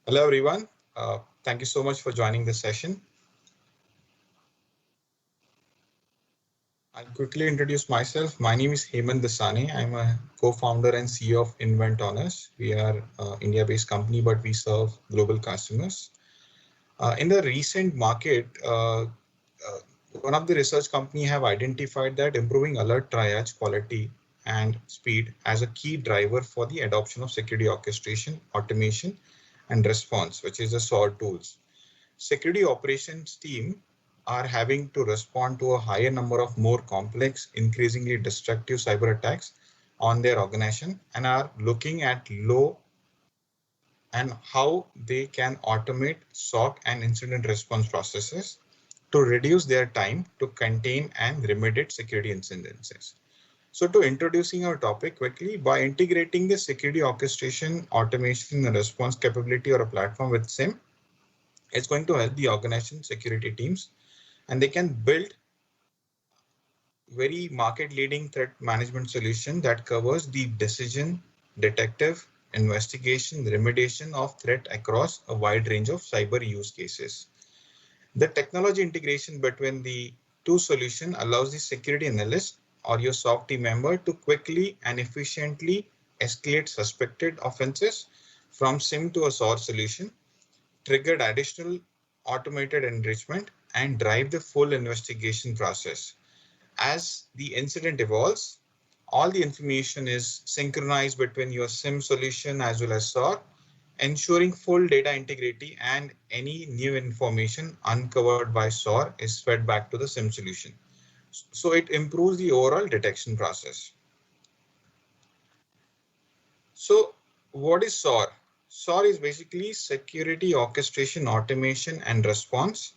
Hello, everyone. Thank you so much for joining this session. I'll quickly introduce myself. My name is Hemant Dasani. I'm a co-founder and CEO of Invent Honors. We are an India-based company, but we serve global customers. In the recent market, one of the research company have identified that improving alert triage quality and speed as a key driver for the adoption of security orchestration, automation, and response, which is the SOAR tools. Security operations team are having to respond to a higher number of more complex, increasingly destructive cyber attacks on their organization and are looking at low and how they can automate SOC and incident response processes to reduce their time to contain and remediate security incidences. So to introducing our topic quickly, by integrating the security orchestration, automation, and response capability or a platform with SIM, it's going to help the organization security teams and they can build very market leading threat management solution that covers the decision, detective, investigation, remediation of threat across a wide range of cyber use cases. The technology integration between the two solutions allows the security analyst or your SOC team member to quickly and efficiently escalate suspected offenses from SIM to a SOAR solution, triggered additional automated enrichment, and drive the full investigation process. As the incident evolves, all the information is synchronized between your SIM solution as well as SOAR, ensuring full data integrity, and any new information uncovered by SOAR is fed back to the SIM solution. So it improves the overall detection process. So what is SOAR? SOAR is basically security orchestration, automation, and response.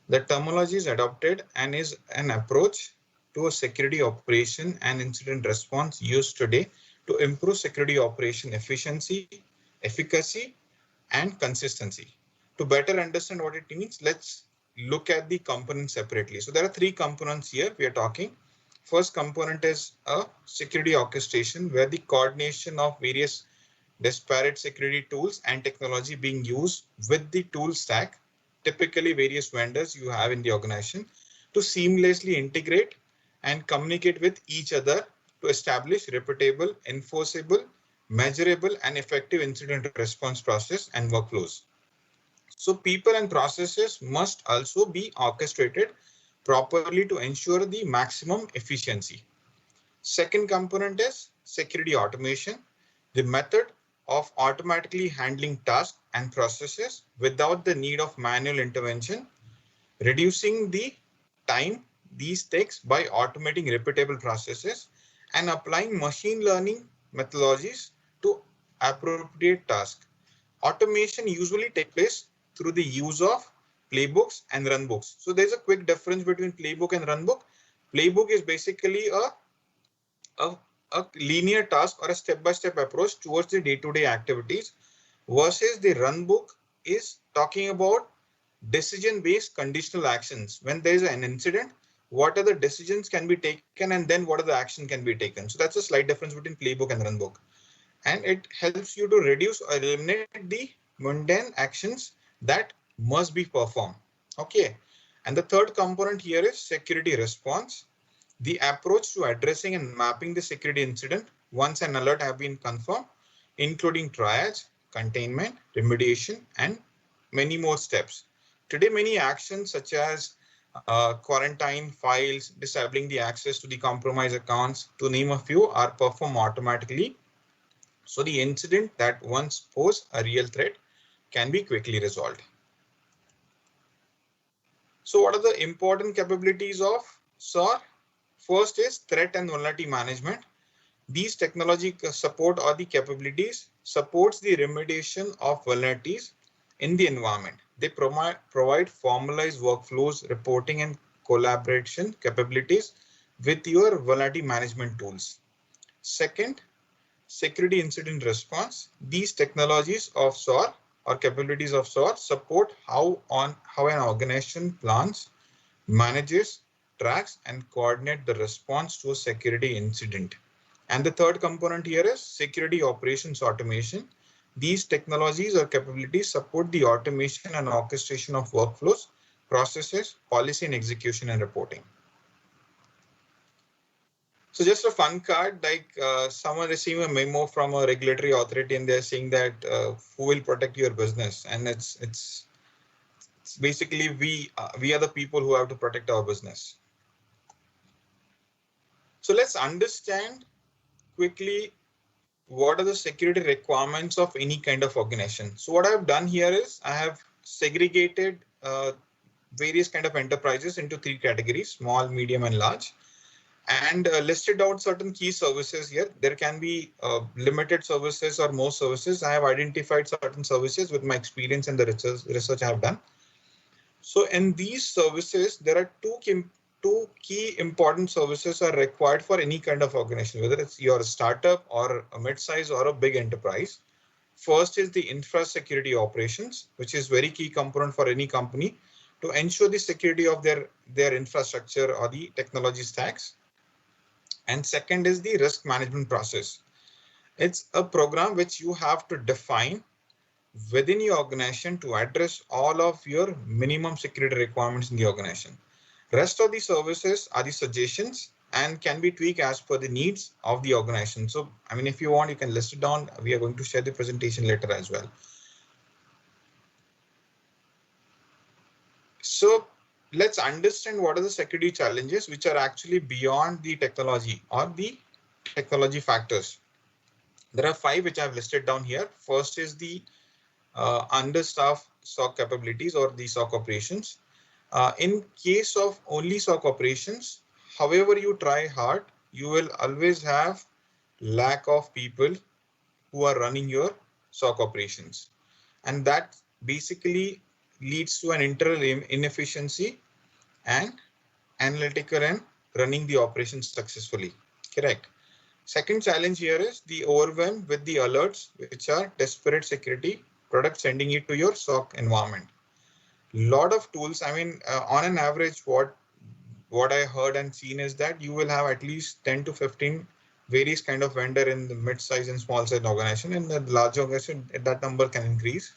The terminology is adopted and is an approach to a security operation and incident response used today to improve security operation efficiency, efficacy, and consistency. To better understand what it means, let's look at the components separately. So there are three components here we are talking. First component is a security orchestration, where the coordination of various disparate security tools and technology being used with the tool stack, typically various vendors you have in the organization, to seamlessly integrate and communicate with each other to establish repeatable, enforceable, measurable, and effective incident response process and workflows. So people and processes must also be orchestrated properly to ensure the maximum efficiency. Second component is security automation, the method of automatically handling tasks and processes without the need of manual intervention, reducing the time these takes by automating repeatable processes and applying machine learning methodologies to appropriate tasks. Automation usually takes place through the use of playbooks and runbooks. So there's a quick difference between playbook and runbook. Playbook is basically a, a linear task or a step-by-step approach towards the day-to-day activities, versus the runbook is talking about decision-based conditional actions. When there is an incident, what are the decisions can be taken and then what are the action can be taken. So that's a slight difference between playbook and runbook. And it helps you to reduce or eliminate the mundane actions that must be performed. Okay. And the third component here is security response, the approach to addressing and mapping the security incident once an alert have been confirmed, including triage, containment, remediation, and many more steps. Today, many actions such as quarantine files, disabling the access to the compromised accounts, to name a few, are performed automatically. So the incident that once posed a real threat can be quickly resolved. So what are the important capabilities of SOAR? First is threat and vulnerability management. These technology support or the capabilities supports the remediation of vulnerabilities in the environment. They provide formalized workflows, reporting, and collaboration capabilities with your vulnerability management tools. Second, security incident response. These technologies of SOAR or capabilities of SOAR support how an organization plans, manages, tracks, and coordinate the response to a security incident. And the third component here is security operations automation. These technologies or capabilities support the automation and orchestration of workflows, processes, policy and execution and reporting. So just a fun card, like someone receiving a memo from a regulatory authority and they're saying that who will protect your business, and it's basically we are the people who have to protect our business. So let's understand quickly what are the security requirements of any kind of organization. So what I've done here is I have segregated various kind of enterprises into three categories: small, medium, and large, and listed out certain key services here. There can be limited services or more services. I have identified certain services with my experience and the research I have done. So in these services, there are two key important services are required for any kind of organization, whether it's your startup or a mid-size or a big enterprise. First is the infra security operations, which is very key component for any company to ensure the security of their infrastructure or the technology stacks. And second is the risk management process. It's a program which you have to define within your organization to address all of your minimum security requirements in the organization. Rest of the services are the suggestions and can be tweaked as per the needs of the organization. So, I mean, if you want, you can list it down. We are going to share the presentation later as well. So let's understand what are the security challenges which are actually beyond the technology or the technology factors. There are 5 which I've listed down here. First is the understaffed SOC capabilities or the SOC operations. In case of only SOC operations, however you try hard, you will always have lack of people who are running your SOC operations. And that basically leads to an internal inefficiency and analytical and running the operations successfully. Correct. Second challenge here is the overwhelm with the alerts, which are disparate security products sending it to your SOC environment. Lot of tools. I mean, on an average, what I heard and seen is that you will have at least 10 to 15 various kind of vendor in the mid-size and small-size organization. In the large organization, that number can increase.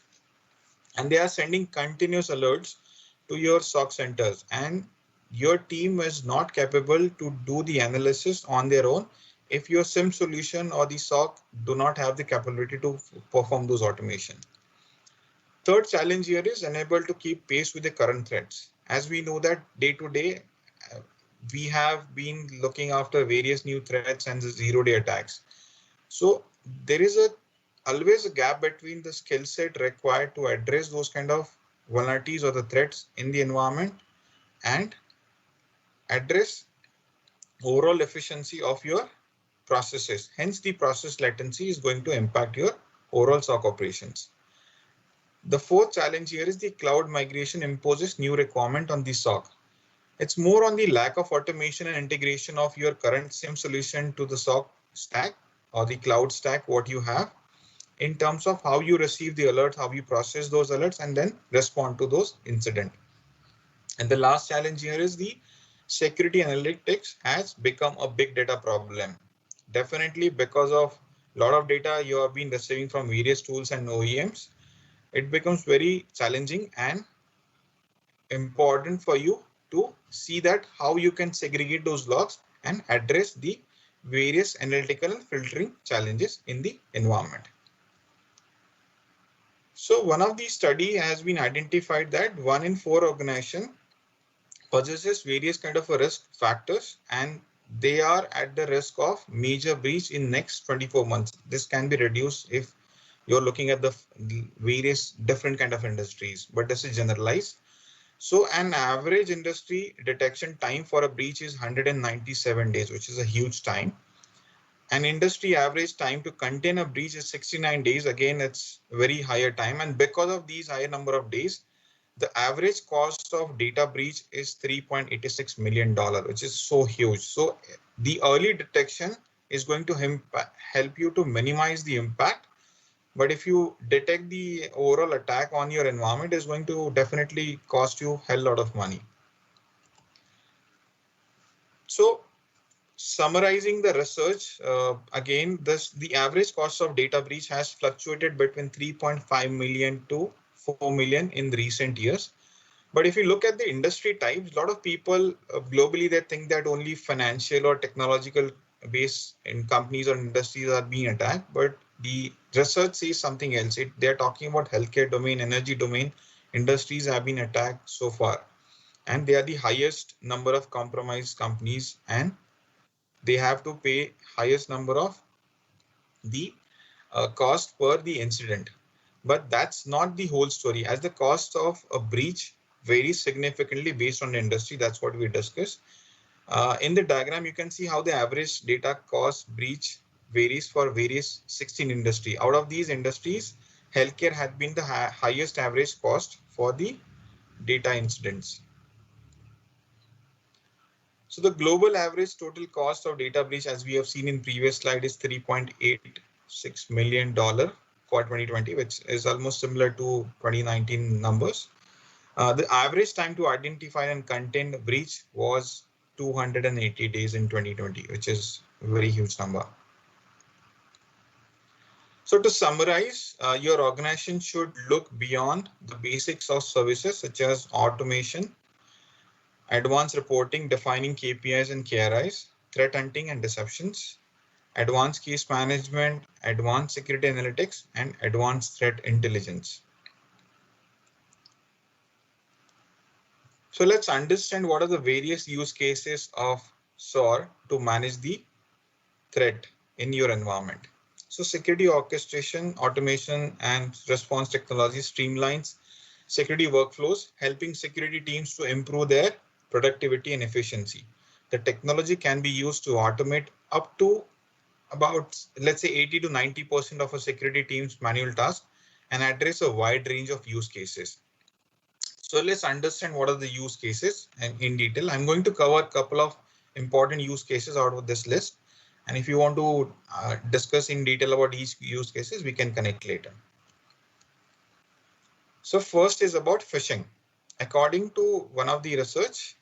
And they are sending continuous alerts to your SOC centers, and your team is not capable to do the analysis on their own if your SIM solution or the SOC do not have the capability to perform those automation. Third challenge here is unable to keep pace with the current threats. As we know that day to day, we have been looking after various new threats and the zero-day attacks. So there is always a gap between the skill set required to address those kind of vulnerabilities or the threats in the environment and address overall efficiency of your processes. Hence, the process latency is going to impact your overall SOC operations. The fourth challenge here is the cloud migration imposes new requirement on the SOC. It's more on the lack of automation and integration of your current SIM solution to the SOC stack or the cloud stack, what you have, in terms of how you receive the alerts, how you process those alerts, and then respond to those incidents. And the last challenge here is the security analytics has become a big data problem. Definitely because of a lot of data you have been receiving from various tools and OEMs, it becomes very challenging and important for you to see that how you can segregate those logs and address the various analytical and filtering challenges in the environment. So one of these study has been identified that 1 in 4 organization possesses various kind of risk factors and they are at the risk of major breach in next 24 months. This can be reduced if you're looking at the various different kind of industries, but this is generalized. So an average industry detection time for a breach is 197 days, which is a huge time. An industry average time to contain a breach is 69 days. Again, it's very higher time. And because of these higher number of days, the average cost of data breach is $3.86 million, which is so huge. So the early detection is going to help you to minimize the impact. But if you detect the overall attack on your environment, is going to definitely cost you a hell lot of money. So summarizing the research, again, the average cost of data breach has fluctuated between 3.5 million to 4 million in recent years. But if you look at the industry types, a lot of people globally, they think that only financial or technological base in companies or industries are being attacked. But the research says something else. They're talking about healthcare domain, energy domain, industries have been attacked so far. And they are the highest number of compromised companies, and they have to pay highest number of the cost per the incident. But that's not the whole story, as the cost of a breach varies significantly based on the industry. That's what we discussed. In the diagram, you can see how the average data cost breach varies for various 16 industry. Out of these industries, healthcare had been the highest average cost for the data incidents. So the global average total cost of data breach, as we have seen in previous slide, is $3.86 million for 2020, which is almost similar to 2019 numbers. The average time to identify and contain the breach was 280 days in 2020, which is a very huge number. So to summarize, your organization should look beyond the basics of services such as automation, advanced reporting, defining KPIs and KRIs, threat hunting and deceptions, advanced case management, advanced security analytics, and advanced threat intelligence. So let's understand what are the various use cases of SOAR to manage the threat in your environment. So security orchestration, automation, and response technology streamlines security workflows, helping security teams to improve their productivity and efficiency. The technology can be used to automate up to about, let's say, 80 to 90% of a security team's manual task and address a wide range of use cases. So let's understand what are the use cases and in detail. I'm going to cover a couple of important use cases out of this list. And if you want to discuss in detail about each use cases, we can connect later. So first is about phishing. According to one of the research,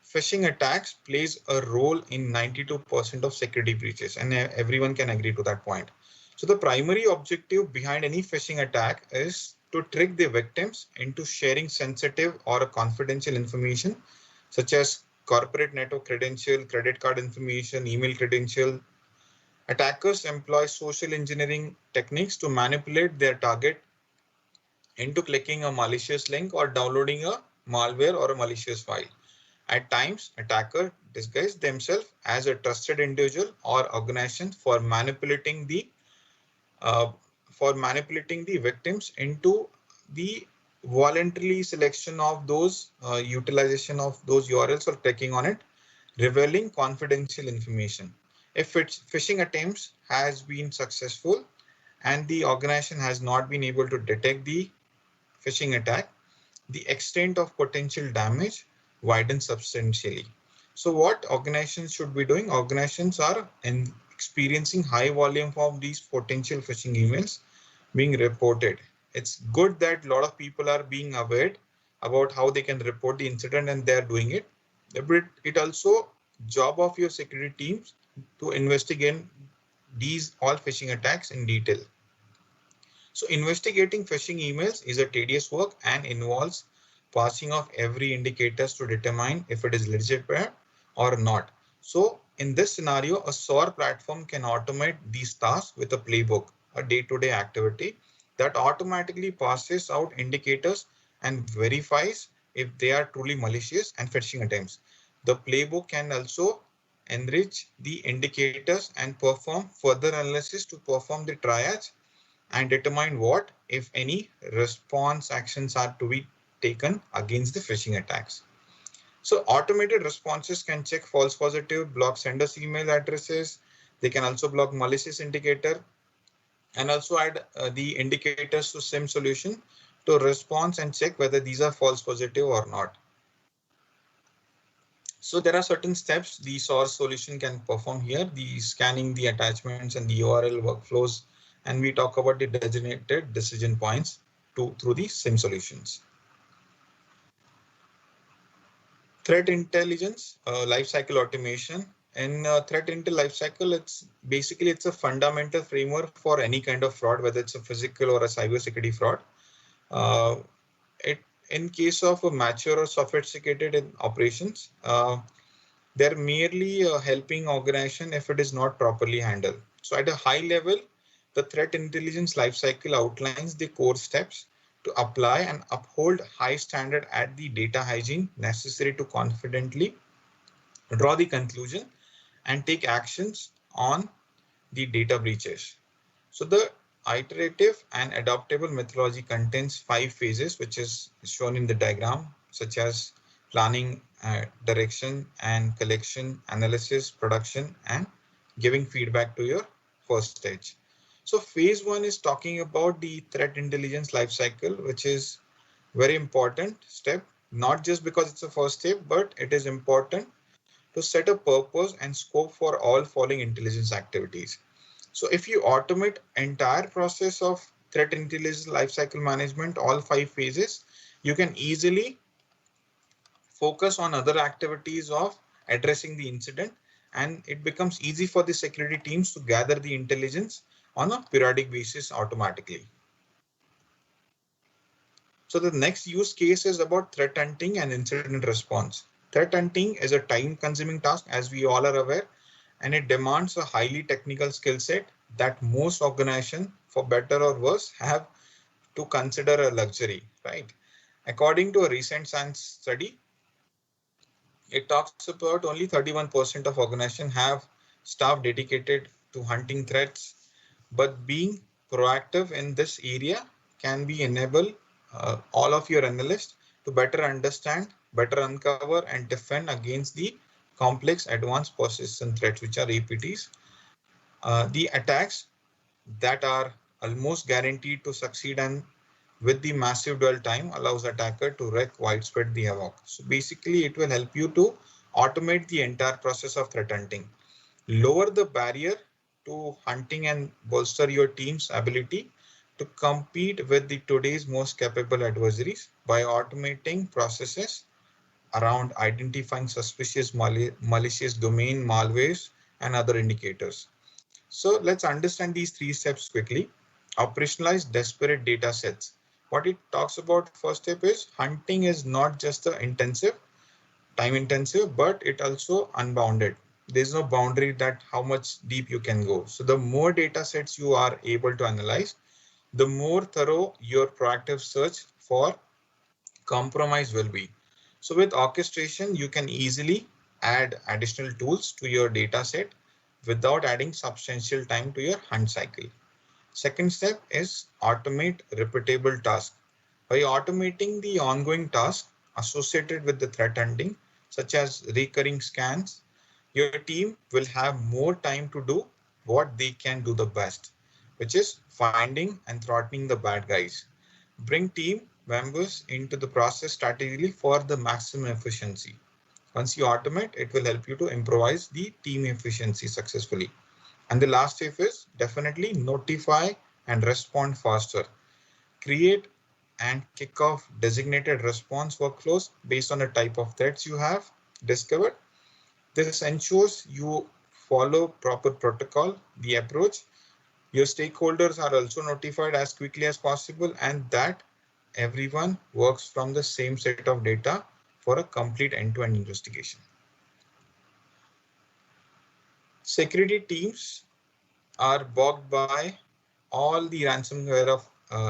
phishing attacks plays a role in 92% of security breaches, and everyone can agree to that point. So the primary objective behind any phishing attack is to trick the victims into sharing sensitive or confidential information, such as corporate network credential, credit card information, email credential. Attackers employ social engineering techniques to manipulate their target into clicking a malicious link or downloading a malware or a malicious file. At times, attackers disguise themselves as a trusted individual or organization uh, for manipulating the victims into the voluntary selection of those utilization of those URLs or clicking on it, revealing confidential information. If its phishing attempts has been successful and the organization has not been able to detect the phishing attack, the extent of potential damage widens substantially. So what organizations should be doing? Organizations are experiencing high volume of these potential phishing emails being reported. It's good that a lot of people are being aware about how they can report the incident and they're doing it. But it also job of your security teams to investigate these all phishing attacks in detail. So investigating phishing emails is a tedious work and involves passing off every indicators to determine if it is legitimate or not. So in this scenario, a SOAR platform can automate these tasks with a playbook, a day-to-day activity that automatically passes out indicators and verifies if they are truly malicious and phishing attempts. The playbook can also enrich the indicators and perform further analysis to perform the triage and determine what, if any, response actions are to be taken against the phishing attacks. So automated responses can check false positive, block senders email addresses. They can also block malicious indicator and also add the indicators to SIM solution to response and check whether these are false positive or not. So there are certain steps the source solution can perform here, the scanning the attachments and the URL workflows, and we talk about the designated decision points through the SIM solutions. Threat intelligence, lifecycle automation. In threat intel lifecycle, it's a fundamental framework for any kind of fraud, whether it's a physical or a cybersecurity fraud. Uh, it in case of a mature or sophisticated in operations, they're merely helping organization if it is not properly handled. So at a high level, the threat intelligence lifecycle outlines the core steps to apply and uphold high standard at the data hygiene necessary to confidently draw the conclusion and take actions on the data breaches. So the iterative and adaptable methodology contains 5 phases, which is shown in the diagram, such as planning, direction and collection, analysis, production, and giving feedback to your first stage. So phase 1 is talking about the threat intelligence lifecycle, which is very important step, not just because it's a first step, but it is important to set a purpose and scope for all following intelligence activities. So if you automate entire process of threat intelligence lifecycle management, all 5 phases, you can easily focus on other activities of addressing the incident, and it becomes easy for the security teams to gather the intelligence on a periodic basis automatically. So the next use case is about threat hunting and incident response. Threat hunting is a time-consuming task, as we all are aware, and it demands a highly technical skill set that most organizations, for better or worse, have to consider a luxury, right? According to a recent science study, it talks about only 31% of organizations have staff dedicated to hunting threats, but being proactive in this area can be enable all of your analysts to better understand, better uncover, and defend against the complex advanced persistent threats, which are APTs. The attacks that are almost guaranteed to succeed, and with the massive dwell time allows attacker to wreak widespread the havoc. So basically it will help you to automate the entire process of threat hunting, lower the barrier to hunting, and bolster your team's ability to compete with the today's most capable adversaries by automating processes around identifying suspicious malicious domain malwares and other indicators. So let's understand these 3 steps quickly. Operationalize disparate data sets. What it talks about first step is hunting is not just the time intensive, but it also unbounded. There's no boundary that how much deep you can go. So the more data sets you are able to analyze, the more thorough your proactive search for compromise will be. So with orchestration, you can easily add additional tools to your data set without adding substantial time to your hunt cycle. Second step is automate repeatable tasks. By automating the ongoing tasks associated with the threat hunting, such as recurring scans, your team will have more time to do what they can do the best, which is finding and throttling the bad guys. Bring team members into the process strategically for the maximum efficiency. Once you automate, it will help you to improvise the team efficiency successfully. And the last step is definitely notify and respond faster. Create and kick off designated response workflows based on the type of threats you have discovered. This ensures you follow proper protocol, the approach. Your stakeholders are also notified as quickly as possible, and that everyone works from the same set of data for a complete end-to-end investigation. Security teams are bogged by all the ransomware of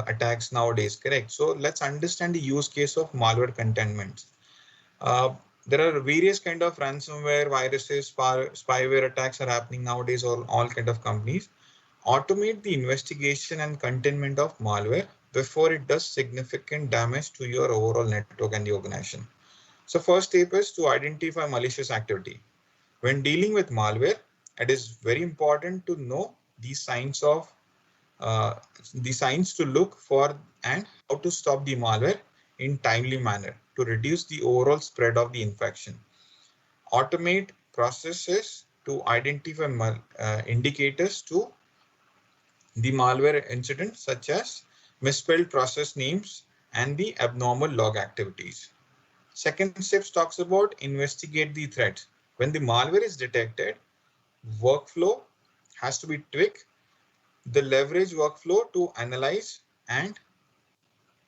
attacks nowadays, correct? So let's understand the use case of malware containment. Uh, there are various kind of ransomware, viruses, spyware attacks are happening nowadays on all kind of companies. Automate the investigation and containment of malware before it does significant damage to your overall network and the organization. So first step is to identify malicious activity. When dealing with malware, it is very important to know the signs of the signs to look for and how to stop the malware in timely manner to reduce the overall spread of the infection. Automate processes to identify indicators to the malware incident, such as misspelled process names and the abnormal log activities. Second step talks about investigate the threat. When the malware is detected, workflow has to be tweaked. The leverage workflow to analyze and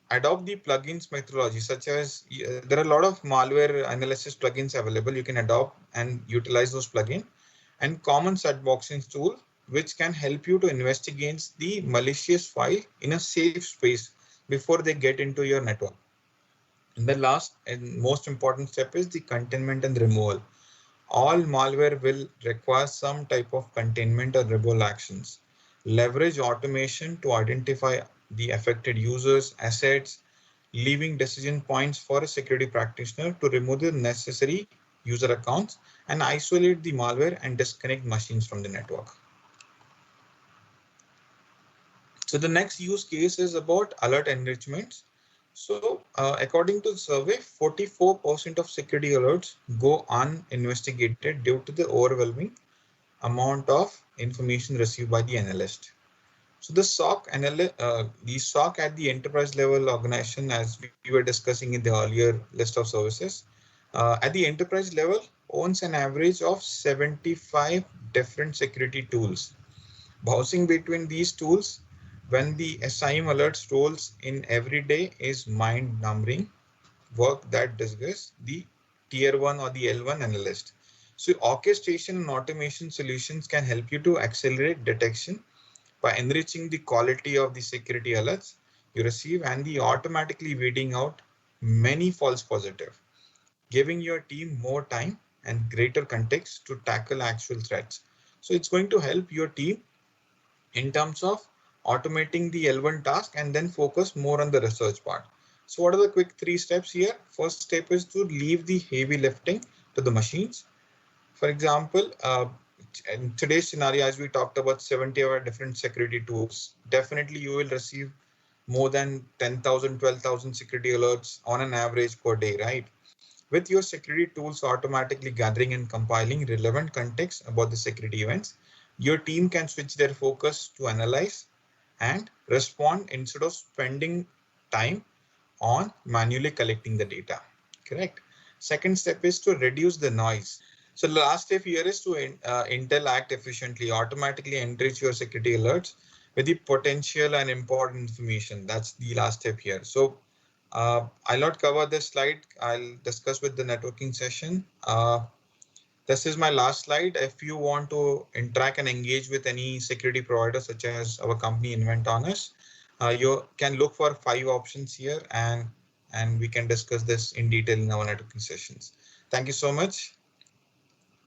adopt the plugins methodology, such as there are a lot of malware analysis plugins available. You can adopt and utilize those plugins, and common sandboxing tool, which can help you to investigate the malicious file in a safe space before they get into your network. And the last and most important step is the containment and removal. All malware will require some type of containment or removal actions. Leverage automation to identify the affected users, assets, leaving decision points for a security practitioner to remove the necessary user accounts and isolate the malware and disconnect machines from the network. So the next use case is about alert enrichments. So according to the survey, 44% of security alerts go uninvestigated due to the overwhelming amount of information received by the analyst. So the SOC at the enterprise level organization, as we were discussing in the earlier list of services, at the enterprise level owns an average of 75 different security tools. Bouncing between these tools when the SIM alerts rolls in every day is mind-numbing work that disgusts the tier 1 or the L1 analyst. So orchestration and automation solutions can help you to accelerate detection by enriching the quality of the security alerts you receive and the automatically weeding out many false positive, giving your team more time and greater context to tackle actual threats. So it's going to help your team in terms of automating the L1 task and then focus more on the research part. So what are the quick 3 steps here? First step is to leave the heavy lifting to the machines. For example, in today's scenario, as we talked about 70 of our different security tools, definitely you will receive more than 10,000, 12,000 security alerts on an average per day, right? With your security tools automatically gathering and compiling relevant context about the security events, your team can switch their focus to analyze and respond instead of spending time on manually collecting the data. Correct. Second step is to reduce the noise. So the last step here is to Intel act efficiently, automatically enrich your security alerts with the potential and important information. That's the last step here. So I'll not cover this slide. I'll discuss with the networking session. This is my last slide. If you want to interact and engage with any security provider, such as our company Invent Honest, you can look for 5 options here and we can discuss this in detail in our networking sessions. Thank you so much.